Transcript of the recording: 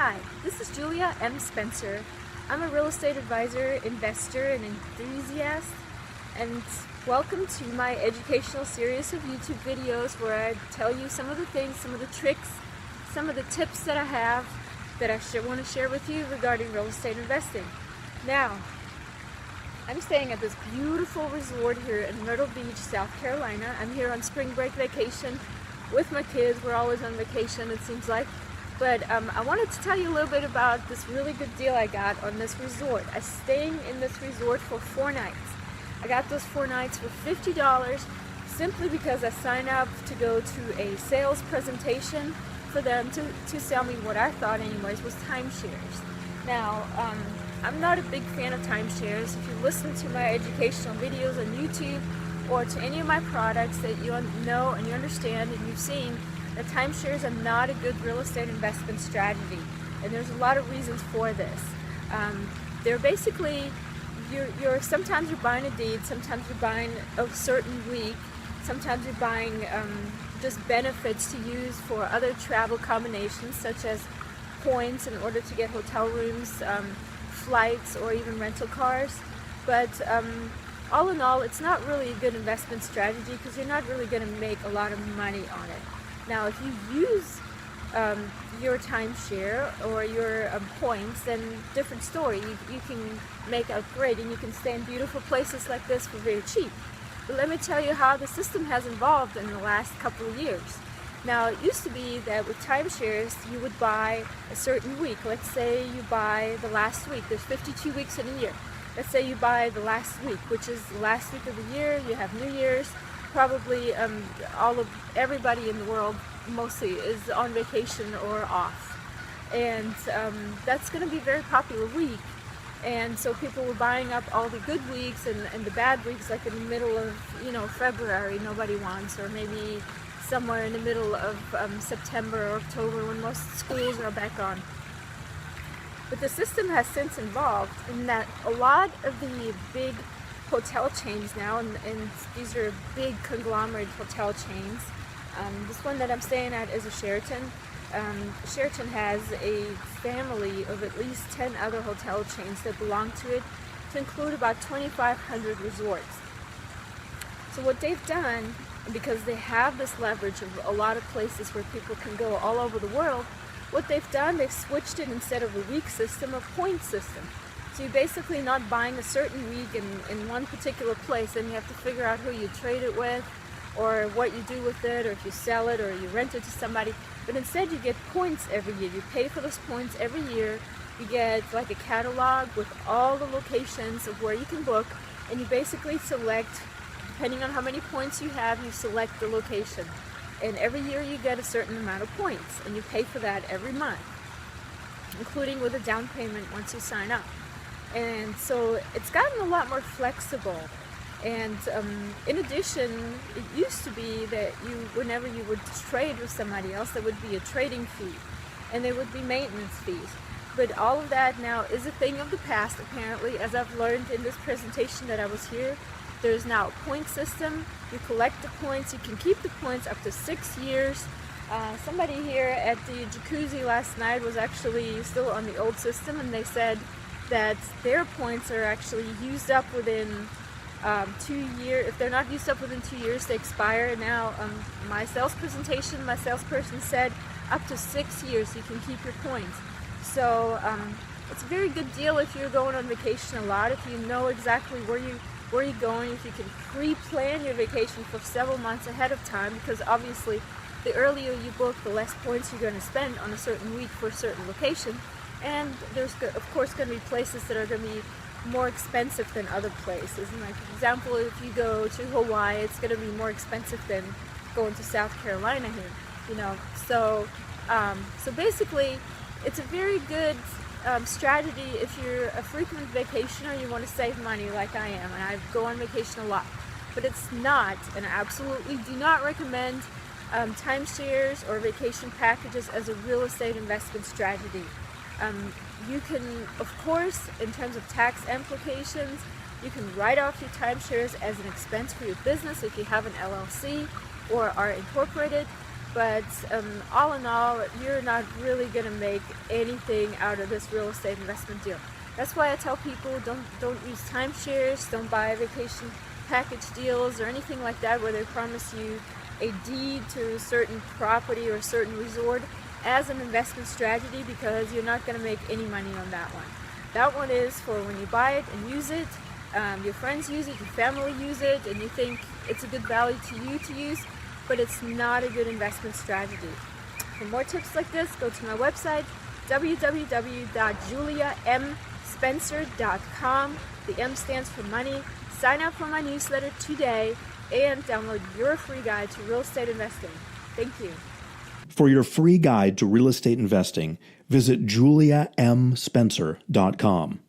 Hi, this is Julia M. Spencer. I'm a real estate advisor, investor, and enthusiast, and welcome to my educational series of YouTube videos where I tell you some of the things, some of the tricks, some of the tips that I have that I want to share with you regarding real estate investing. Now, I'm staying at this beautiful resort here in Myrtle Beach, South Carolina. I'm here on spring break vacation with my kids. We're always on vacation, it seems like. But I wanted to tell you a little bit about this really good deal I got on this resort. I'm staying in this resort for 4 nights. I got those 4 nights for $50 simply because I signed up to go to a sales presentation for them to sell me what I thought anyways was timeshares. Now, I'm not a big fan of timeshares. If you listen to my educational videos on YouTube or to any of my products that you know and you understand and you've seen, that timeshares are not a good real estate investment strategy, and there's a lot of reasons for this. They're basically, sometimes you're buying a deed, sometimes you're buying a certain week, sometimes you're buying just benefits to use for other travel combinations such as points in order to get hotel rooms, flights, or even rental cars. But all in all, it's not really a good investment strategy because you're not really going to make a lot of money on it. Now, if you use your timeshare or your points, then different story. You can make out great and you can stay in beautiful places like this for very cheap. But let me tell you how the system has evolved in the last couple of years. Now, it used to be that with timeshares, you would buy a certain week. Let's say you buy the last week. There's 52 weeks in a year. Let's say you buy the last week, which is the last week of the year. You have New Year's. Probably everybody in the world mostly is on vacation or off, and that's going to be a very popular week. And so people were buying up all the good weeks and the bad weeks, like in the middle of February, nobody wants, or maybe somewhere in the middle of September or October when most schools are back on. But the system has since evolved in that a lot of the big hotel chains now, and these are big conglomerate hotel chains. This one that I'm staying at is a Sheraton. Sheraton has a family of at least 10 other hotel chains that belong to it, to include about 2,500 resorts. So what they've done, because they have this leverage of a lot of places where people can go all over the world, what they've done, they've switched it, instead of a week system, a point system. So you're basically not buying a certain week in one particular place, and you have to figure out who you trade it with, or what you do with it, or if you sell it, or you rent it to somebody. But instead you get points every year. You pay for those points every year. You get like a catalog with all the locations of where you can book, and you basically select, depending on how many points you have, you select the location. And every year you get a certain amount of points, and you pay for that every month, including with a down payment once you sign up. And so it's gotten a lot more flexible. And in addition, it used to be that whenever you would trade with somebody else, there would be a trading fee, and there would be maintenance fees. But all of that now is a thing of the past, apparently, as I've learned in this presentation that I was here. There's now a point system. You collect the points. You can keep the points up to 6 years. Somebody here at the jacuzzi last night was actually still on the old system, and they said that their points are actually used up within 2 years. If they're not used up within 2 years, they expire. And now my sales presentation, my salesperson said up to 6 years you can keep your points. So it's a very good deal if you're going on vacation a lot, if you know exactly where you're going, if you can pre-plan your vacation for several months ahead of time, because obviously the earlier you book, the less points you're going to spend on a certain week for a certain location. And there's of course going to be places that are going to be more expensive than other places. And like, for example, if you go to Hawaii, it's going to be more expensive than going to South Carolina here, So basically, it's a very good strategy if you're a frequent vacationer, you want to save money like I am, and I go on vacation a lot. But it's not, and I absolutely do not recommend timeshares or vacation packages as a real estate investment strategy. You can, of course, in terms of tax implications, you can write off your timeshares as an expense for your business if you have an LLC or are incorporated. But all in all, you're not really going to make anything out of this real estate investment deal. That's why I tell people don't use timeshares, don't buy vacation package deals or anything like that where they promise you a deed to a certain property or a certain resort as an investment strategy, because you're not going to make any money on that one. That one is for when you buy it and use it, your friends use it, your family use it, and you think it's a good value to you to use, but it's not a good investment strategy. For more tips like this, go to my website, www.juliamspencer.com. The M stands for money. Sign up for my newsletter today and download your free guide to real estate investing. Thank you. For your free guide to real estate investing, visit juliamspencer.com.